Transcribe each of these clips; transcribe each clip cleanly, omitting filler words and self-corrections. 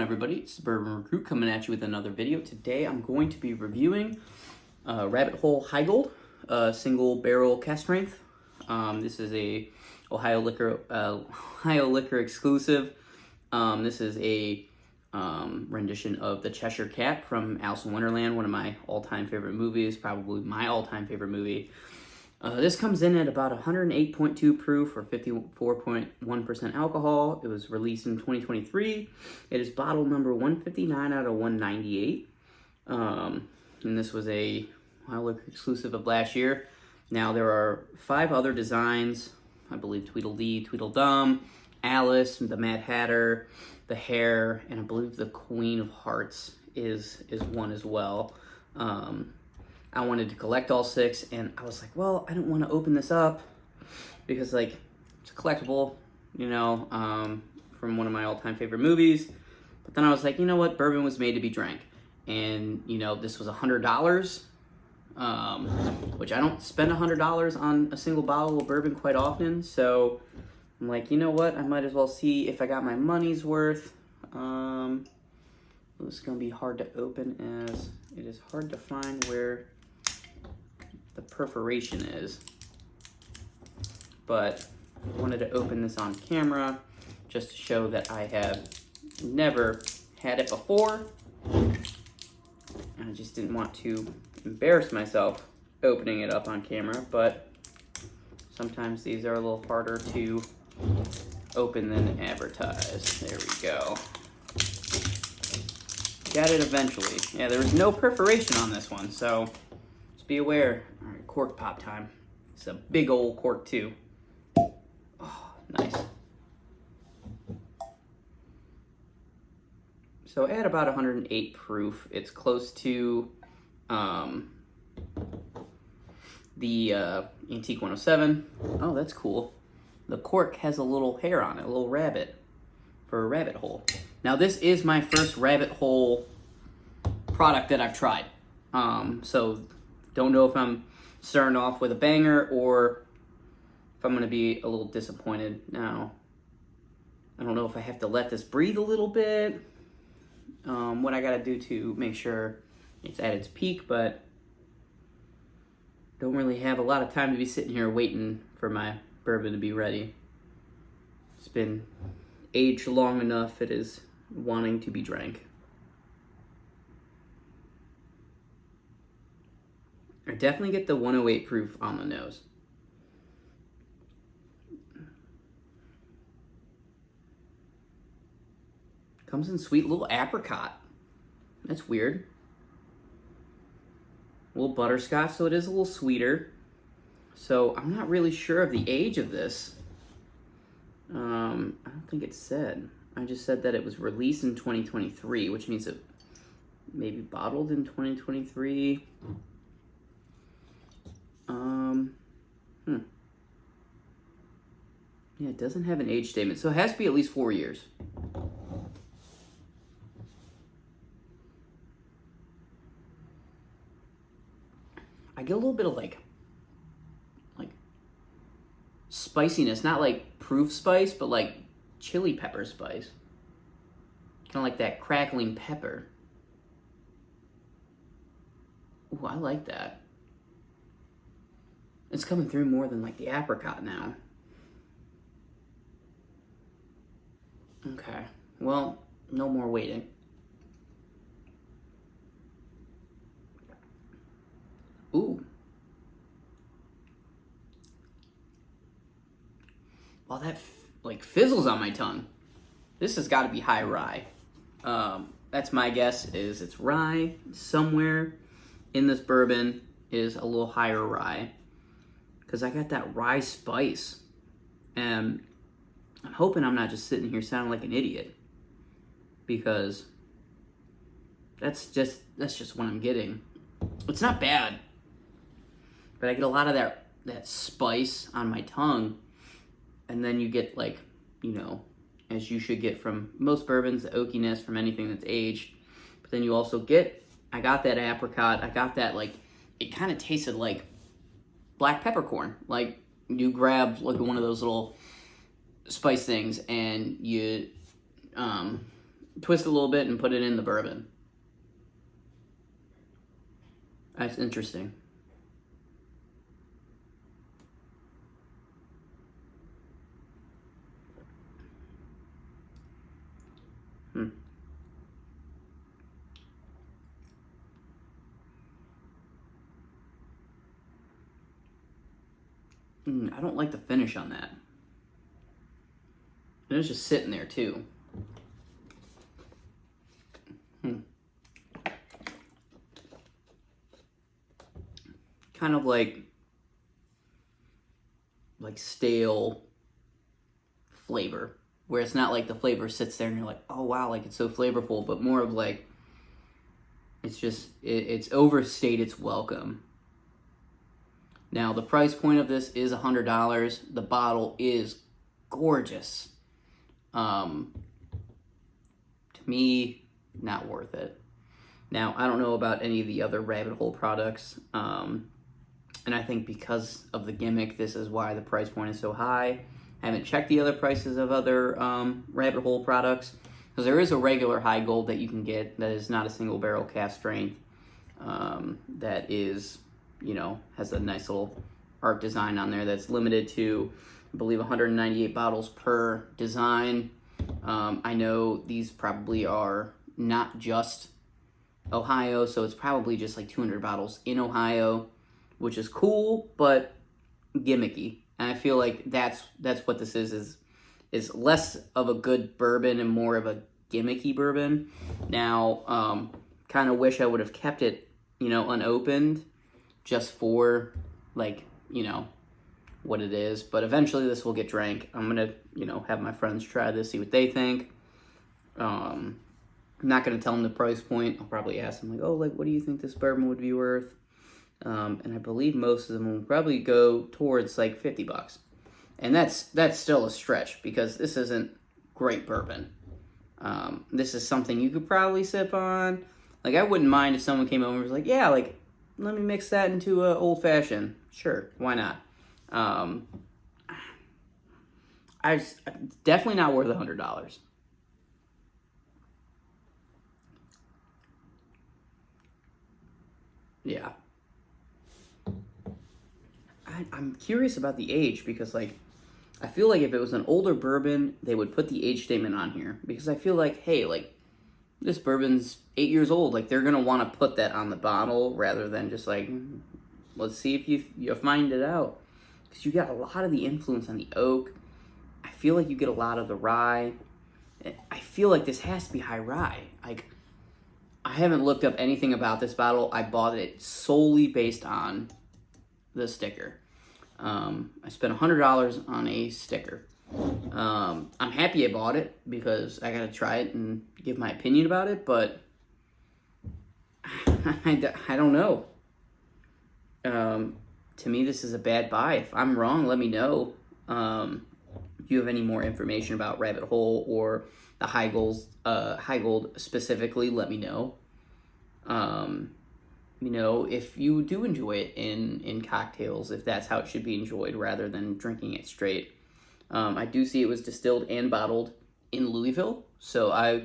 everybody? It's the Bourbon Recruit coming at you with another video. Today I'm going to be reviewing Rabbit Hole Heigold, single barrel cask strength. This is a Ohio Liquor exclusive. This is a rendition of the Cheshire Cat from Alice in Wonderland, one of my all-time favorite movies, probably my all-time favorite movie. This comes in at about 108.2 proof or 54.1% alcohol. It was released in 2023. It is bottle number 159 out of 198. And this was a Ohio exclusive of last year. Now there are 5 other designs. I believe Tweedledee, Tweedledum, Alice, the Mad Hatter, the Hare, and I believe the Queen of Hearts is one as well. I wanted to collect all 6, and I was like, well, I don't want to open this up because, like, it's a collectible, you know, from one of my all-time favorite movies. But then I was like, you know what? Bourbon was made to be drank. And, you know, this was $100, which I don't spend $100 on a single bottle of bourbon quite often. So I'm like, you know what? I might as well see if I got my money's worth. This is going to be hard to open as it is hard to find where the perforation is, but I wanted to open this on camera just to show that I have never had it before, and I just didn't want to embarrass myself opening it up on camera, but sometimes these are a little harder to open than advertised. There we go. Got it eventually. Yeah, there was no perforation on this one, so just be aware. All right, cork pop time. It's a big old cork too. Oh, nice. So at about 108 proof, it's close to the Antique 107. Oh, that's cool. The cork has a little hair on it, a little rabbit for a rabbit hole. Now this is my first rabbit hole product that I've tried. So don't know if I'm starting off with a banger or if I'm going to be a little disappointed. Now, I don't know if I have to let this breathe a little bit. What I got to do to make sure it's at its peak, but don't really have a lot of time to be sitting here waiting for my bourbon to be ready. It's been aged long enough, it is wanting to be drank. I definitely get the 108 proof on the nose. Comes in sweet little apricot. That's weird. A little butterscotch, so it is a little sweeter. So I'm not really sure of the age of this. I don't think it said. I just said that it was released in 2023, which means it maybe bottled in 2023. Yeah, it doesn't have an age statement, so it has to be at least 4 years. I get a little bit of like spiciness, not like proof spice, but like chili pepper spice. Kind of like that crackling pepper. Ooh, I like that. It's coming through more than like the apricot now. Okay, well, no more waiting. Ooh. Well, that like fizzles on my tongue. This has got to be high rye. That's my guess, is it's rye. Somewhere in this bourbon is a little higher rye, because I got that rye spice, and I'm hoping I'm not just sitting here sounding like an idiot, because that's just what I'm getting. It's not bad, but I get a lot of that spice on my tongue, and then you get, like, you know, as you should get from most bourbons, the oakiness from anything that's aged. But then you also get, I got that apricot, I got that, like, it kind of tasted like black peppercorn. Like, you grab, like, one of those little spice things, and you twist it a little bit and put it in the bourbon. That's interesting. I don't like the finish on that. And it's just sitting there too. Kind of like stale flavor, where it's not like the flavor sits there and you're like, oh wow, like it's so flavorful, but more of like it's just it's overstayed its welcome. Now the price point of this is $100. The bottle is gorgeous. To me, not worth it. Now I don't know about any of the other Rabbit Hole products. And I think because of the gimmick, this is why the price point is so high. I haven't checked the other prices of other Rabbit Hole products, because there is a regular Heigold that you can get that is not a single barrel cask strength, that is, you know, has a nice little art design on there that's limited to, I believe, 198 bottles per design. I know these probably are not just Ohio, so it's probably just like 200 bottles in Ohio, which is cool, but gimmicky. And I feel like that's what this is less of a good bourbon and more of a gimmicky bourbon. Now, kind of wish I would have kept it, you know, unopened, just for, like, you know, what it is. But eventually this will get drank. I'm gonna, you know, have my friends try this, see what they think. I'm not gonna tell them the price point. I'll probably ask them, like, oh, like, what do you think this bourbon would be worth? And I believe most of them will probably go towards like $50. And that's still a stretch, because this isn't great bourbon. This is something you could probably sip on. Like, I wouldn't mind if someone came over and was like, yeah, like, let me mix that into a old fashioned. Sure, why not? Definitely not worth $100. Yeah. I'm curious about the age, because, like, I feel like if it was an older bourbon, they would put the age statement on here, because I feel like, hey, like, this bourbon's 8 years old. Like, they're going to want to put that on the bottle rather than just, like, let's see if you find it out. Because you got a lot of the influence on the oak. I feel like you get a lot of the rye. I feel like this has to be high rye. Like, I haven't looked up anything about this bottle. I bought it solely based on the sticker. I spent $100 on a sticker. I'm happy I bought it, because I gotta try it and give my opinion about it, but I don't know. To me, this is a bad buy. If I'm wrong, let me know. If you have any more information about Rabbit Hole or the Heigold specifically, let me know. You know, if you do enjoy it in cocktails, if that's how it should be enjoyed rather than drinking it straight. I do see it was distilled and bottled in Louisville, so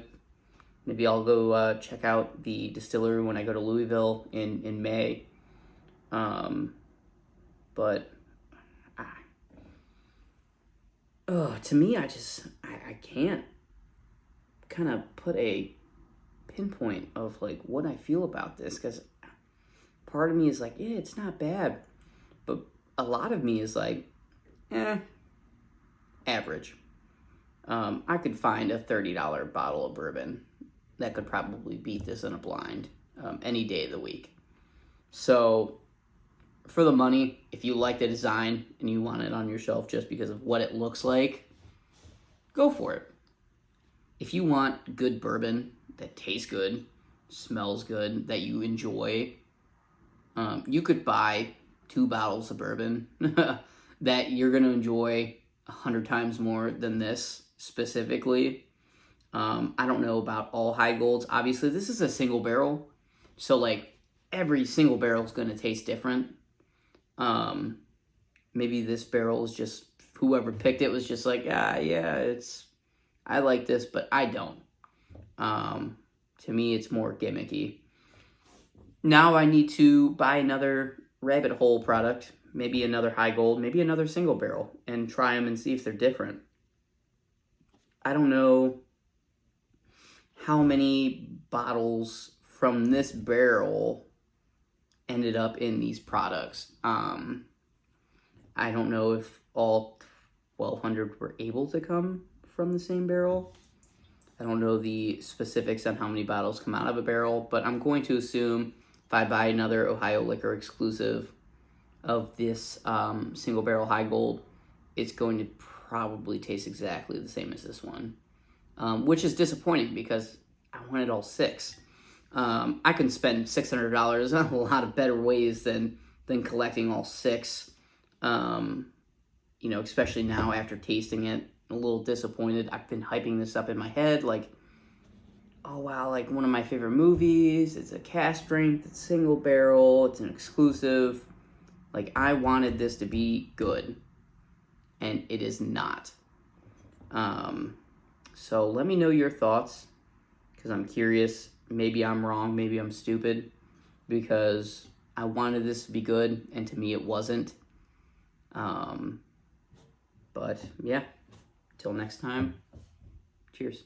maybe I'll go check out the distillery when I go to Louisville in May. But to me, I can't kind of put a pinpoint of, like, what I feel about this, because part of me is like, yeah, it's not bad, but a lot of me is like, average. I could find a $30 bottle of bourbon that could probably beat this in a blind any day of the week. So for the money, if you like the design and you want it on your shelf just because of what it looks like, go for it. If you want good bourbon that tastes good, smells good, that you enjoy, you could buy 2 bottles of bourbon that you're going to enjoy 100 times more than this specifically. I don't know about all Heigolds. Obviously, this is a single barrel, so, like, every single barrel is going to taste different. Maybe this barrel is just, whoever picked it was just like, yeah, I like this, but I don't. To me, it's more gimmicky. Now I need to buy another Rabbit Hole product, maybe another Heigold, maybe another single barrel, and try them and see if they're different. I don't know how many bottles from this barrel ended up in these products. I don't know if all 1,200 were able to come from the same barrel. I don't know the specifics on how many bottles come out of a barrel, but I'm going to assume if I buy another Ohio Liquor exclusive of this single barrel Heigold, it's going to probably taste exactly the same as this one, which is disappointing because I wanted all 6. I can spend $600 on a lot of better ways than collecting all 6. You know, especially now after tasting it, I'm a little disappointed. I've been hyping this up in my head like, oh wow, like one of my favorite movies. It's a cask strength, it's single barrel, it's an exclusive. Like, I wanted this to be good, and it is not. So let me know your thoughts, because I'm curious. Maybe I'm wrong, maybe I'm stupid, because I wanted this to be good, and to me it wasn't. But yeah, till next time, cheers.